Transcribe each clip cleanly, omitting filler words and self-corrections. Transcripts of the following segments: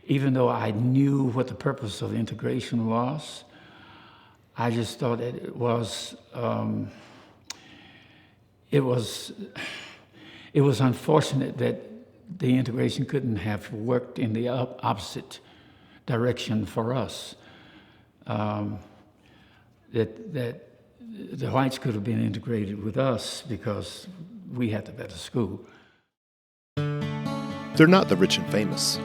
even though I knew what the purpose of integration was, I just thought that it was unfortunate that the integration couldn't have worked in the opposite direction for us. That the whites could have been integrated with us because we had the better school. They're not the rich and famous.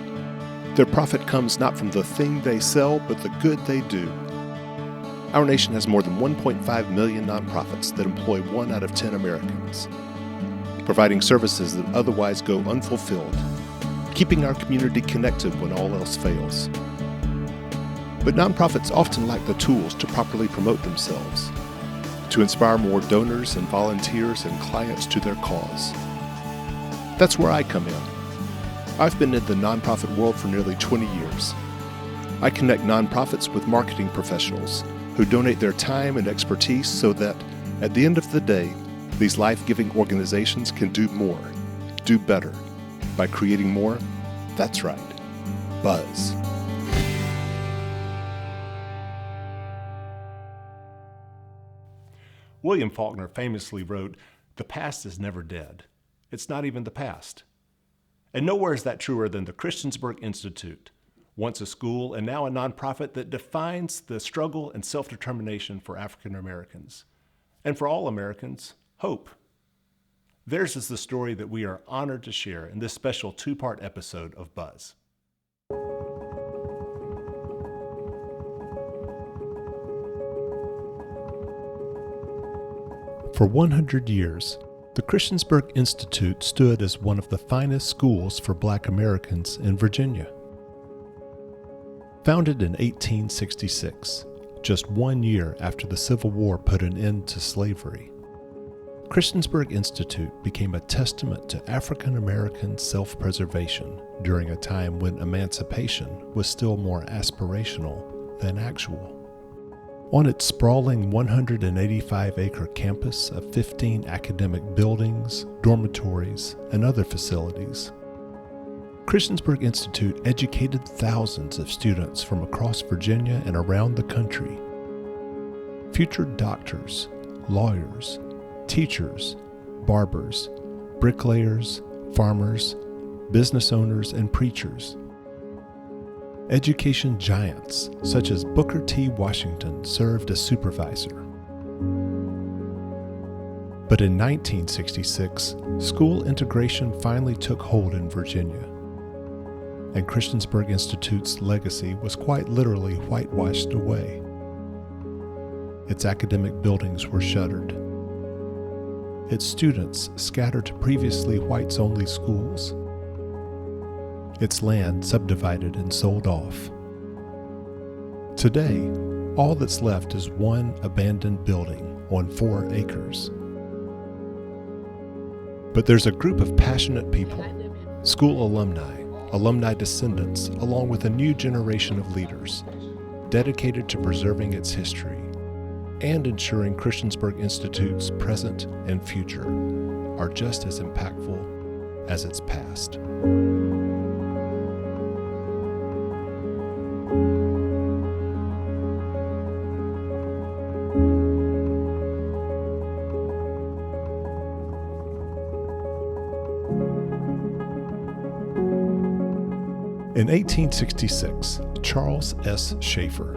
Their profit comes not from the thing they sell, but the good they do. Our nation has more than 1.5 million nonprofits that employ 1 out of 10 Americans, providing services that otherwise go unfulfilled, keeping our community connected when all else fails. But nonprofits often lack the tools to properly promote themselves, to inspire more donors and volunteers and clients to their cause. That's where I come in. I've been in the nonprofit world for nearly 20 years. I connect nonprofits with marketing professionals who donate their time and expertise so that, at the end of the day, these life-giving organizations can do more, do better, by creating more, that's right, buzz. William Faulkner famously wrote, "The past is never dead. It's not even the past." And nowhere is that truer than the Christiansburg Institute, once a school and now a nonprofit that defines the struggle and self-determination for African Americans. And for all Americans, hope. Theirs is the story that we are honored to share in this special 2-part episode of Buzz. For 100 years, the Christiansburg Institute stood as one of the finest schools for Black Americans in Virginia. Founded in 1866, just 1 year after the Civil War put an end to slavery, Christiansburg Institute became a testament to African American self-preservation during a time when emancipation was still more aspirational than actual. On its sprawling 185-acre campus of 15 academic buildings, dormitories, and other facilities, Christiansburg Institute educated thousands of students from across Virginia and around the country. Future doctors, lawyers, teachers, barbers, bricklayers, farmers, business owners, and preachers. Education giants such as Booker T. Washington served as supervisor. But in 1966, school integration finally took hold in Virginia, and Christiansburg Institute's legacy was quite literally whitewashed away. Its academic buildings were shuttered. Its students scattered to previously whites-only schools. Its land subdivided and sold off. Today, all that's left is one abandoned building on 4 acres. But there's a group of passionate people, school alumni, alumni descendants, along with a new generation of leaders, dedicated to preserving its history and ensuring Christiansburg Institute's present and future are just as impactful as its past. In 1866, Charles S. Schaefer,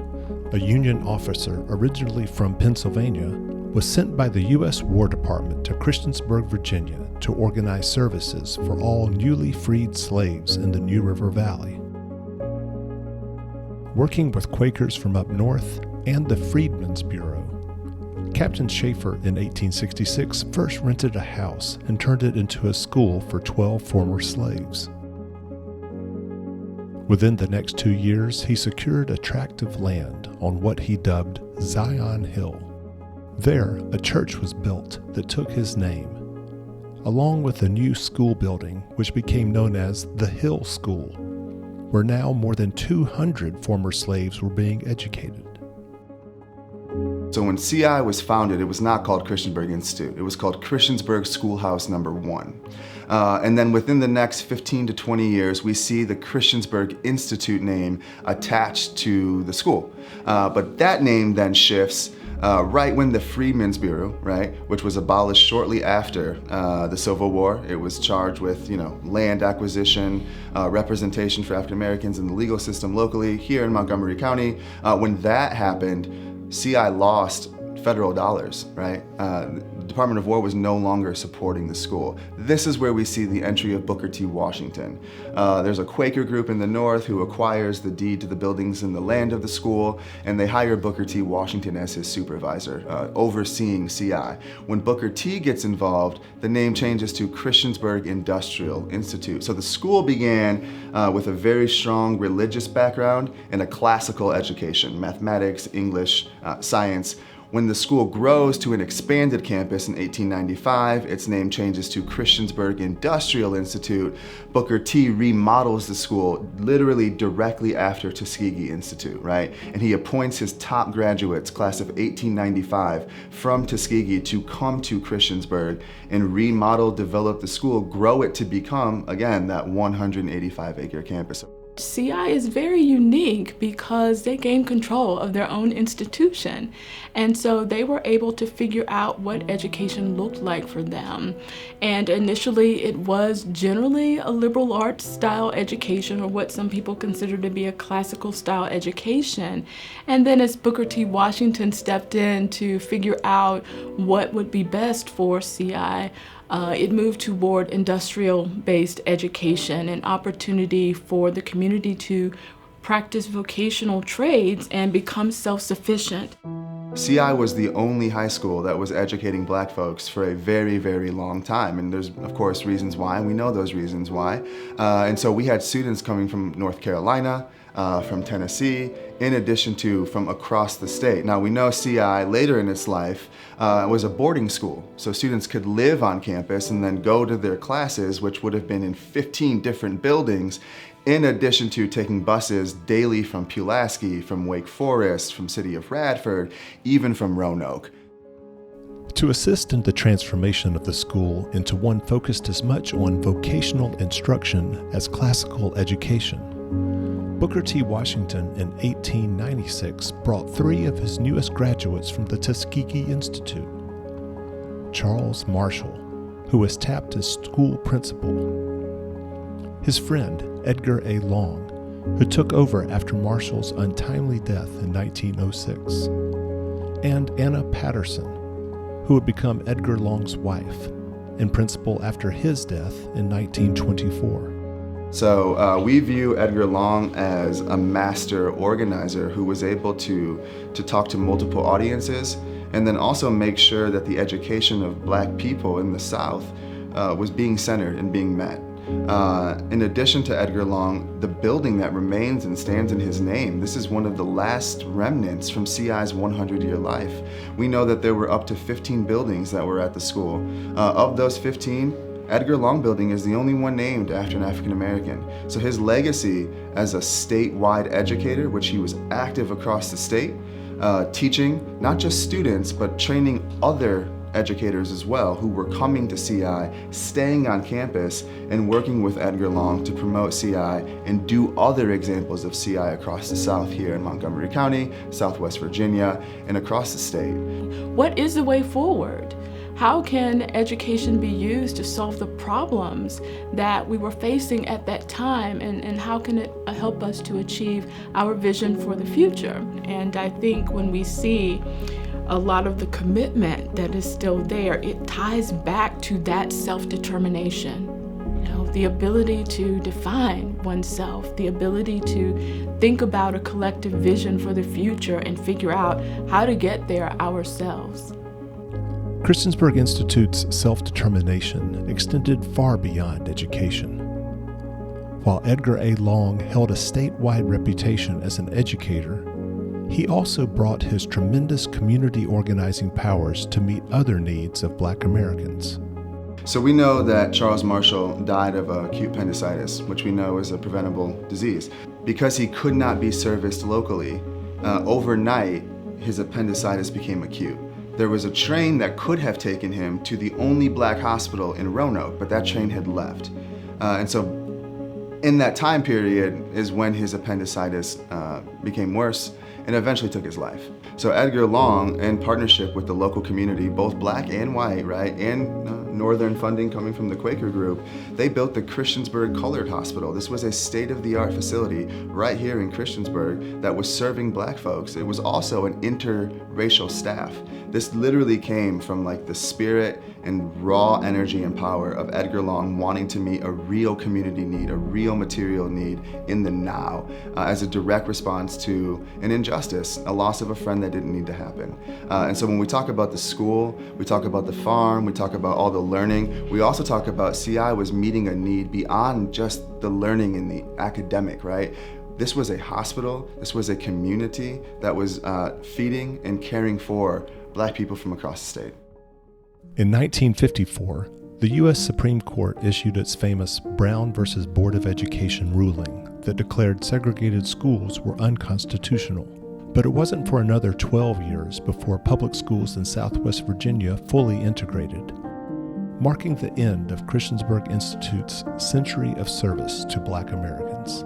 a Union officer originally from Pennsylvania, was sent by the U.S. War Department to Christiansburg, Virginia, to organize services for all newly freed slaves in the New River Valley. Working with Quakers from up north and the Freedmen's Bureau, Captain Schaefer in 1866 first rented a house and turned it into a school for 12 former slaves. Within the next 2 years, he secured a tract of land on what he dubbed Zion Hill. There, a church was built that took his name, along with a new school building which became known as the Hill School, where now more than 200 former slaves were being educated. So when CI was founded, it was not called Christiansburg Institute. It was called Christiansburg Schoolhouse Number 1. And then within the next 15 to 20 years, we see the Christiansburg Institute name attached to the school. But that name then shifts right when the Freedmen's Bureau, right, which was abolished shortly after the Civil War. It was charged with, land acquisition, representation for African Americans in the legal system locally here in Montgomery County. When that happened, CI lost federal dollars, right? The Department of War was no longer supporting the school. This is where we see the entry of Booker T. Washington. There's a Quaker group in the North who acquires the deed to the buildings and the land of the school, and they hire Booker T. Washington as his supervisor, overseeing CI. When Booker T. gets involved, the name changes to Christiansburg Industrial Institute. So the school began with a very strong religious background and a classical education, mathematics, English, science. When the school grows to an expanded campus in 1895, its name changes to Christiansburg Industrial Institute. Booker T remodels the school literally directly after Tuskegee Institute, right? And he appoints his top graduates, class of 1895, from Tuskegee to come to Christiansburg and remodel, develop the school, grow it to become, again, that 185-acre campus. CI is very unique because they gained control of their own institution. And so they were able to figure out what education looked like for them. And initially it was generally a liberal arts style education, or what some people consider to be a classical style education. And then as Booker T. Washington stepped in to figure out what would be best for CI, it moved toward industrial-based education, an opportunity for the community to practice vocational trades and become self-sufficient. CI was the only high school that was educating black folks for a very, very long time. And there's, of course, reasons why, and we know those reasons why. And so we had students coming from North Carolina, from Tennessee, in addition to from across the state. Now we know CI later in its life was a boarding school, so students could live on campus and then go to their classes, which would have been in 15 different buildings, in addition to taking buses daily from Pulaski, from Wake Forest, from City of Radford, even from Roanoke. To assist in the transformation of the school into one focused as much on vocational instruction as classical education, Booker T. Washington in 1896 brought 3 of his newest graduates from the Tuskegee Institute. Charles Marshall, who was tapped as school principal. His friend, Edgar A. Long, who took over after Marshall's untimely death in 1906. And Anna Patterson, who would become Edgar Long's wife and principal after his death in 1924. So we view Edgar Long as a master organizer who was able to talk to multiple audiences and then also make sure that the education of black people in the South was being centered and being met. In addition to Edgar Long, the building that remains and stands in his name, this is one of the last remnants from CI's 100-year life. We know that there were up to 15 buildings that were at the school. Of those 15, Edgar Long Building is the only one named after an African American. So his legacy as a statewide educator, which he was active across the state, teaching not just students, but training other educators as well who were coming to CI, staying on campus, and working with Edgar Long to promote CI and do other examples of CI across the South here in Montgomery County, Southwest Virginia, and across the state. What is the way forward? How can education be used to solve the problems that we were facing at that time, and how can it help us to achieve our vision for the future? And I think when we see a lot of the commitment that is still there, it ties back to that self-determination. The ability to define oneself, the ability to think about a collective vision for the future and figure out how to get there ourselves. Christiansburg Institute's self-determination extended far beyond education. While Edgar A. Long held a statewide reputation as an educator, he also brought his tremendous community organizing powers to meet other needs of Black Americans. So we know that Charles Marshall died of acute appendicitis, which we know is a preventable disease. Because he could not be serviced locally, overnight, his appendicitis became acute. There was a train that could have taken him to the only black hospital in Roanoke, but that train had left. And so in that time period is when his appendicitis became worse and eventually took his life. So Edgar Long, in partnership with the local community, both black and white, right, and northern funding coming from the Quaker group, they built the Christiansburg Colored Hospital. This was a state-of-the-art facility right here in Christiansburg that was serving black folks. It was also an interracial staff. This literally came from like the spirit and raw energy and power of Edgar Long wanting to meet a real community need, a real material need in the now, as a direct response to an injustice, a loss of a friend that didn't need to happen. And so when we talk about the school, we talk about the farm, we talk about all the learning, we also talk about CI was meeting a need beyond just the learning and the academic, right? This was a hospital, this was a community that was feeding and caring for black people from across the state. In 1954, the U.S. Supreme Court issued its famous Brown versus Board of Education ruling that declared segregated schools were unconstitutional. But it wasn't for another 12 years before public schools in Southwest Virginia fully integrated, marking the end of Christiansburg Institute's century of service to Black Americans.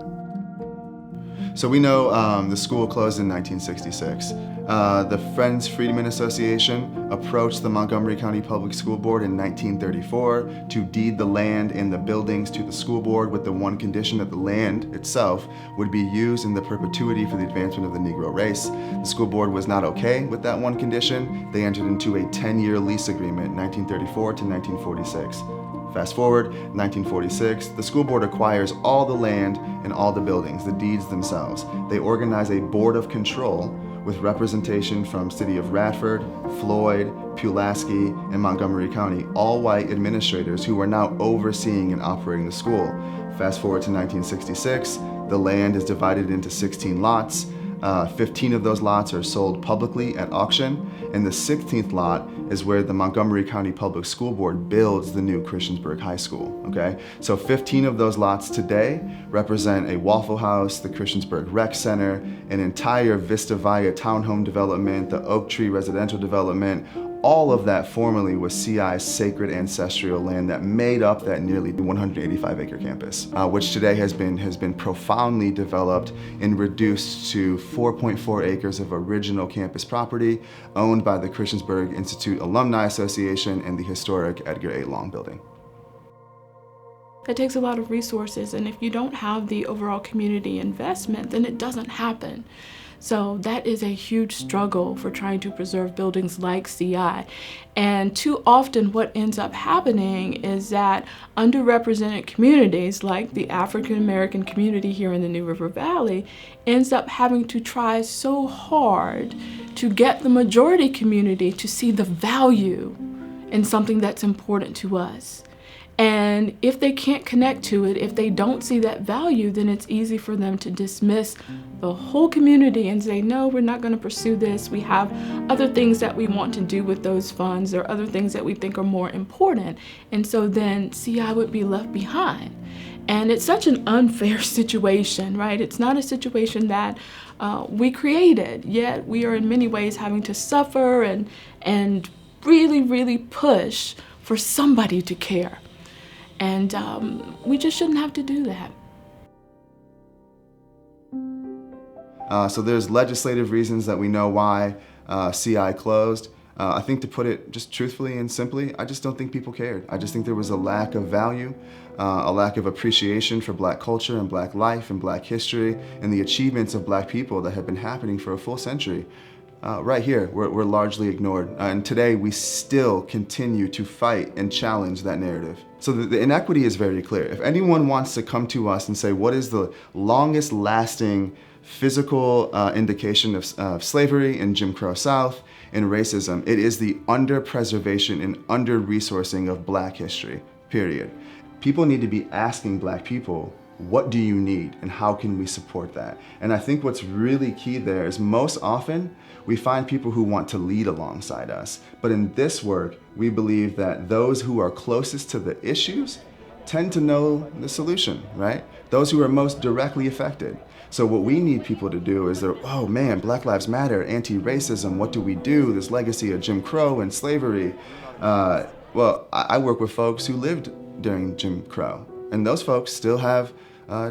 So we know the school closed in 1966. The Friends Freedmen Association approached the Montgomery County Public School Board in 1934 to deed the land and the buildings to the school board with the one condition that the land itself would be used in the perpetuity for the advancement of the Negro race. The school board was not okay with that one condition. They entered into a 10-year lease agreement, 1934 to 1946. Fast forward, 1946, the school board acquires all the land and all the buildings, the deeds themselves. They organize a board of control with representation from City of Radford, Floyd, Pulaski, and Montgomery County, all white administrators who are now overseeing and operating the school. Fast forward to 1966, the land is divided into 16 lots. 15 of those lots are sold publicly at auction, and the 16th lot is where the Montgomery County Public School Board builds the new Christiansburg High School, okay? So 15 of those lots today represent a Waffle House, the Christiansburg Rec Center, an entire Vista Via townhome development, the Oak Tree residential development. All of that formerly was CI's sacred ancestral land that made up that nearly 185-acre campus, which today has been profoundly developed and reduced to 4.4 acres of original campus property owned by the Christiansburg Institute Alumni Association and the historic Edgar A. Long building. It takes a lot of resources, and if you don't have the overall community investment, then it doesn't happen. So that is a huge struggle for trying to preserve buildings like CI. And too often what ends up happening is that underrepresented communities like the African American community here in the New River Valley ends up having to try so hard to get the majority community to see the value in something that's important to us. And if they can't connect to it, if they don't see that value, then it's easy for them to dismiss the whole community and say, no, we're not going to pursue this. We have other things that we want to do with those funds, or other things that we think are more important. And so then CI would be left behind. And it's such an unfair situation, right? It's not a situation that we created, yet we are in many ways having to suffer and really, really push for somebody to care. And we just shouldn't have to do that. So there's legislative reasons that we know why CI closed. I think, to put it just truthfully and simply, I just don't think people cared. I just think there was a lack of value, a lack of appreciation for Black culture and Black life and Black history and the achievements of Black people that have been happening for a full century. Right here, we're largely ignored. And today, we still continue to fight and challenge that narrative. So the inequity is very clear. If anyone wants to come to us and say, what is the longest lasting physical indication of slavery in Jim Crow South and racism, it is the under-preservation and under-resourcing of Black history, period. People need to be asking Black people, what do you need and how can we support that? And I think what's really key there is most often we find people who want to lead alongside us. But in this work, we believe that those who are closest to the issues tend to know the solution, right? Those who are most directly affected. So what we need people to do is, oh man, Black Lives Matter, anti-racism, what do we do? This legacy of Jim Crow and slavery. Well, I work with folks who lived during Jim Crow, and those folks still have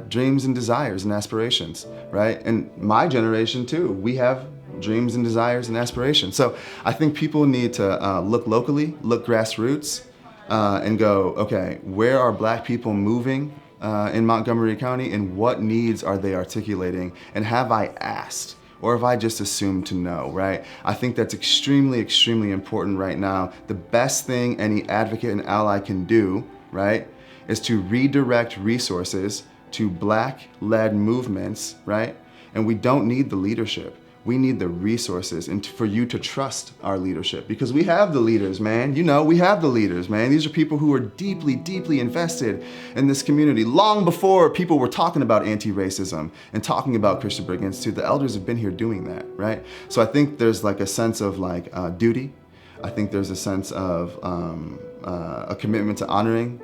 dreams and desires and aspirations, right? And my generation too, we have dreams and desires and aspirations. So I think people need to look locally, look grassroots, and go, okay, where are Black people moving in Montgomery County, and what needs are they articulating? And have I asked, or have I just assumed to know, right? I think that's extremely, extremely important right now. The best thing any advocate and ally can do, right, is to redirect resources to Black-led movements, right? And we don't need the leadership. We need the resources and for you to trust our leadership, because we have the leaders, man. You know, we have the leaders, man. These are people who are deeply, deeply invested in this community. Long before people were talking about anti-racism and talking about Christiansburg Institute, the elders have been here doing that, right? So I think there's like a sense of like duty. I think there's a sense of a commitment to honoring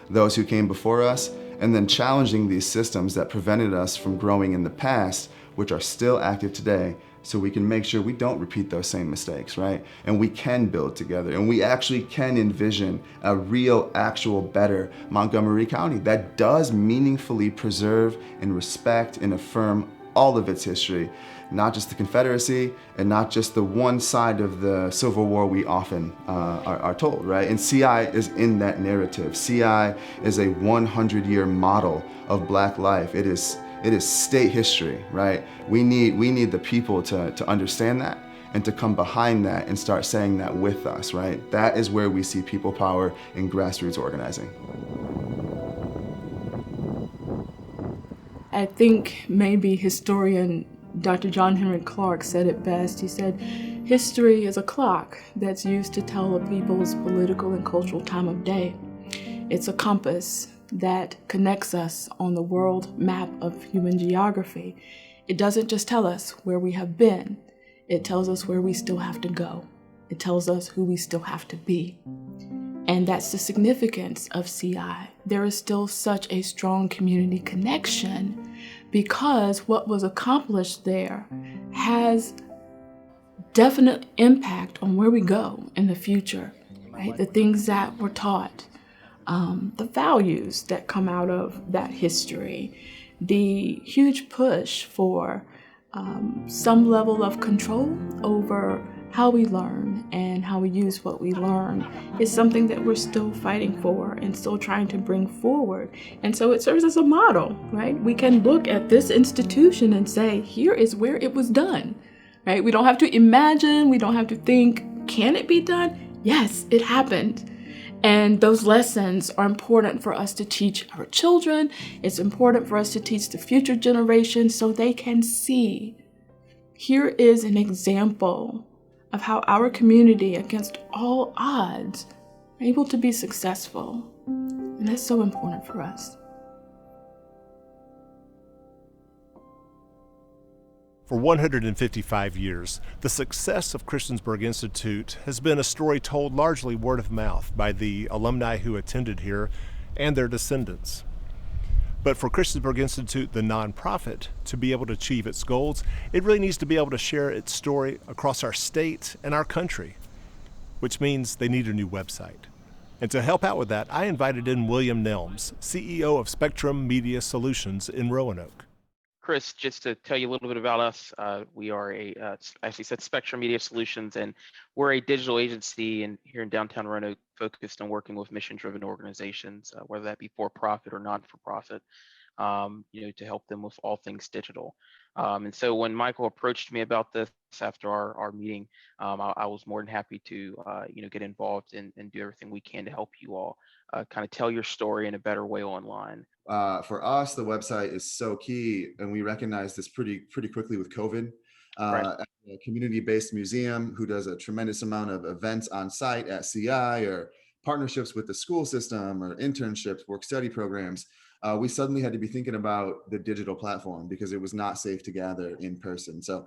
those who came before us, and then challenging these systems that prevented us from growing in the past, which are still active today, so we can make sure we don't repeat those same mistakes, right? And we can build together, and we actually can envision a real, actual, better Montgomery County that does meaningfully preserve and respect and affirm all of its history, not just the Confederacy and not just the one side of the Civil War we often are told, right? And CI is in that narrative. CI is a 100-year model of Black life. It is state history, right? We need the people to understand that and to come behind that and start saying that with us, right? That is where we see people power in grassroots organizing. I think maybe historian Dr. John Henry Clark said it best. He said, history is a clock that's used to tell a people's political and cultural time of day. It's a compass that connects us on the world map of human geography. It doesn't just tell us where we have been, it tells us where we still have to go. It tells us who we still have to be. And that's the significance of CI. There is still such a strong community connection because what was accomplished there has definite impact on where we go in the future, right? The things that were taught, the values that come out of that history, the huge push for some level of control over how we learn and how we use what we learn is something that we're still fighting for and still trying to bring forward. And so it serves as a model, right? We can look at this institution and say, here is where it was done, right? We don't have to imagine, we don't have to think, can it be done? Yes, it happened. And those lessons are important for us to teach our children. It's important for us to teach the future generations so they can see, here is an example of how our community, against all odds, are able to be successful. And that's so important for us. For 155 years, the success of Christiansburg Institute has been a story told largely word of mouth by the alumni who attended here and their descendants. But for Christiansburg Institute, the nonprofit, to be able to achieve its goals, it really needs to be able to share its story across our state and our country, which means they need a new website. And to help out with that, I invited in William Nelms, CEO of Spectrum Media Solutions in Roanoke. Chris, just to tell you a little bit about us, we are actually said Spectrum Media Solutions, and we're a digital agency here in downtown Roanoke focused on working with mission-driven organizations, whether that be for-profit or non-for-profit, to help them with all things digital. And so when Michael approached me about this after our meeting, I was more than happy to, get involved and do everything we can to help you all kind of tell your story in a better way online. For us, the website is so key, and we recognize this pretty quickly with COVID. Right. A community-based museum who does a tremendous amount of events on site at CI, or partnerships with the school system, or internships, work study programs. we suddenly had to be thinking about the digital platform because it was not safe to gather in person. So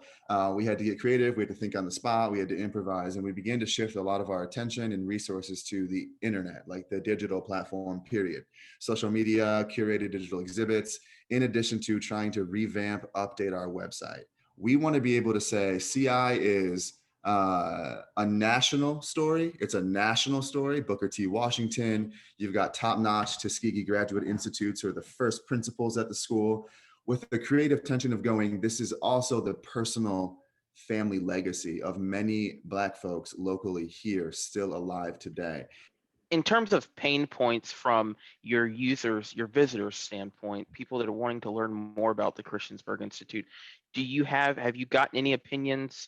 we had to get creative, we had to think on the spot, we had to improvise, and we began to shift a lot of our attention and resources to the internet, like the digital platform, period. Social media, curated digital exhibits, in addition to trying to revamp, update our website. We want to be able to say CI is a national story. It's a national story. Booker T. Washington, you've got top-notch Tuskegee graduate institutes who are the first principals at the school, with the creative tension of going, this is also the personal family legacy of many Black folks locally here still alive today. In terms of pain points from your users, your visitors standpoint, people that are wanting to learn more about the Christiansburg Institute, have you gotten any opinions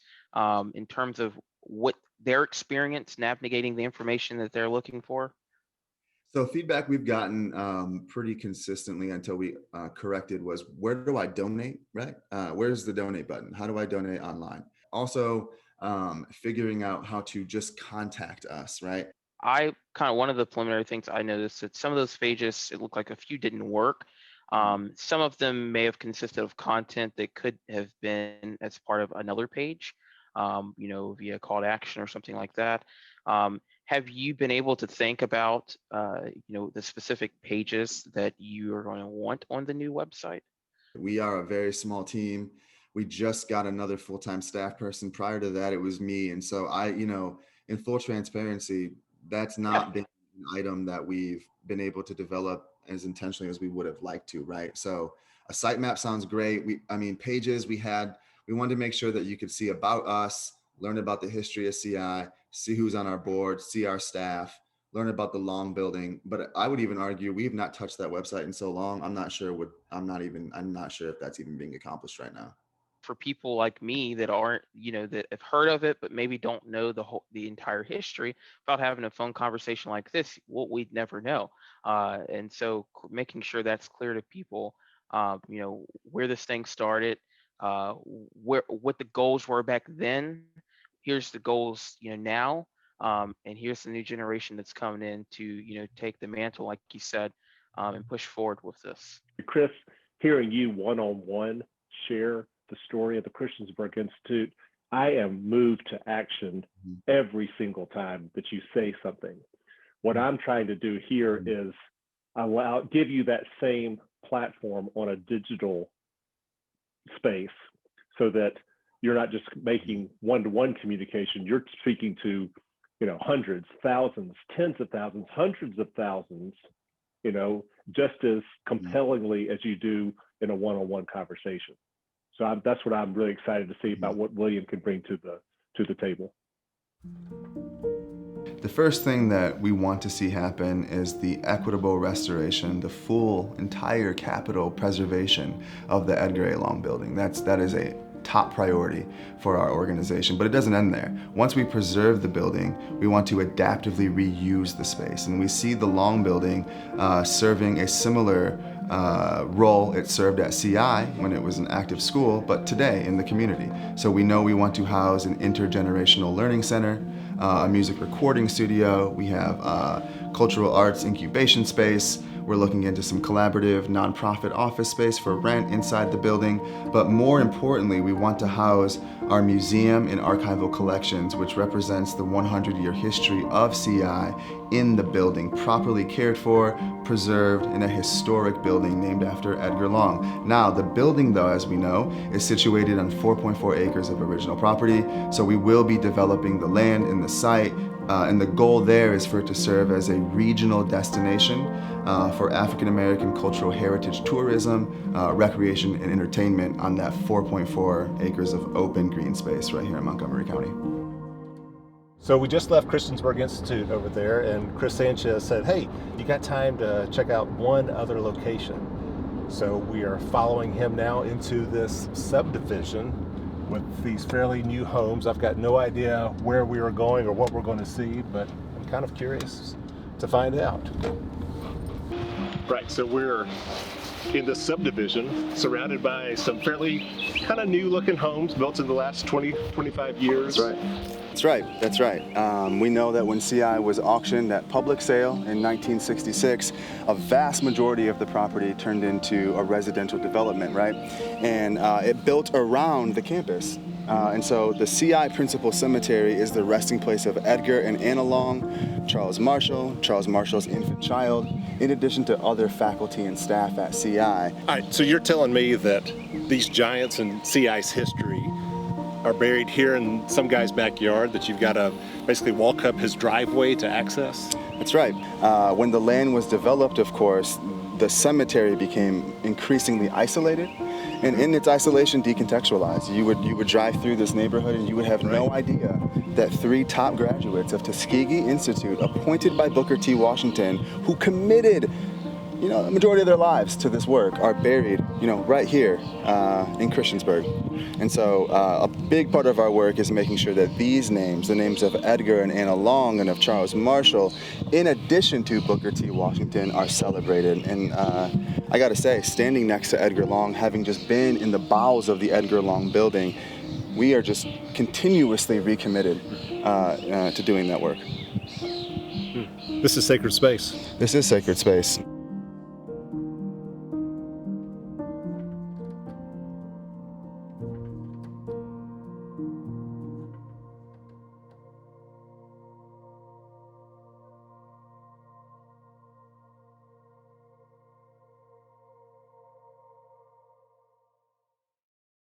in terms of what their experience navigating the information that they're looking for? So feedback we've gotten pretty consistently until we corrected was, where do I donate, right? Where's the donate button? How do I donate online? Also, figuring out how to just contact us, right? One of the preliminary things I noticed that some of those pages, it looked like a few didn't work. Some of them may have consisted of content that could have been as part of another page, via call to action or something like that. Have you been able to think about, the specific pages that you are going to want on the new website? We are a very small team. We just got another full-time staff person. Prior to that, it was me. And so in full transparency, that's not been an item that we've been able to develop as intentionally as we would have liked to, right? So a sitemap sounds great. Pages we wanted to make sure that you could see about us, learn about the history of CI, see who's on our board, see our staff, learn about the Long building. But I would even argue we've not touched that website in so long. I'm not sure if that's even being accomplished right now. For people like me that aren't, that have heard of it, but maybe don't know the entire history, about having a phone conversation like this, we'd never know. And so making sure that's clear to people, where this thing started, what the goals were back then, here's the goals, now, and here's the new generation that's coming in to, take the mantle, like you said, and push forward with this. Chris, hearing you one-on-one share the story of the Christiansburg Institute, I am moved to action every single time that you say something. What I'm trying to do here is give you that same platform on a digital space so that you're not just making one-to-one communication, you're speaking to, hundreds, thousands, tens of thousands, hundreds of thousands, just as compellingly as you do in a one-on-one conversation. So that's what I'm really excited to see about what William can bring to the table. The first thing that we want to see happen is the equitable restoration, the full, entire capital preservation of the Edgar A. Long building. That is a top priority for our organization, but it doesn't end there. Once we preserve the building, we want to adaptively reuse the space. And we see the Long building serving a similar role it served at CI when it was an active school, but today in the community. So we know we want to house an intergenerational learning center, a music recording studio. We have cultural arts incubation space. We're looking into some collaborative nonprofit office space for rent inside the building. But more importantly, we want to house our museum and archival collections, which represents the 100-year history of CI in the building, properly cared for, preserved in a historic building named after Edgar Long. Now, the building, though, as we know, is situated on 4.4 acres of original property, so we will be developing the land and the site, and the goal there is for it to serve as a regional destination for African American cultural heritage tourism, recreation, and entertainment on that 4.4 acres of open green space right here in Montgomery County. So we just left Christiansburg Institute over there, and Chris Sanchez said, hey, you got time to check out one other location. So we are following him now into this subdivision with these fairly new homes. I've got no idea where we are going or what we're going to see, but I'm kind of curious to find out. Right, so we're in the subdivision, surrounded by some fairly kind of new looking homes built in the last 20, 25 years. That's right. We know that when CI was auctioned at public sale in 1966, a vast majority of the property turned into a residential development, right? And it built around the campus. And so the CI Principal Cemetery is the resting place of Edgar and Anna Long, Charles Marshall's infant child, in addition to other faculty and staff at CI. All right, so you're telling me that these giants in CI's history are buried here in some guy's backyard that you've got to basically walk up his driveway to access? That's right. When the land was developed, of course, the cemetery became increasingly isolated, and in its isolation, decontextualized. You would drive through this neighborhood and you would have no idea that 3 top graduates of Tuskegee Institute, appointed by Booker T. Washington, who committed the majority of their lives to this work, are buried, right here in Christiansburg. And so a big part of our work is making sure that these names, the names of Edgar and Anna Long and of Charles Marshall, in addition to Booker T. Washington, are celebrated. And I gotta say, standing next to Edgar Long, having just been in the bowels of the Edgar Long building, we are just continuously recommitted to doing that work. This is sacred space. This is sacred space.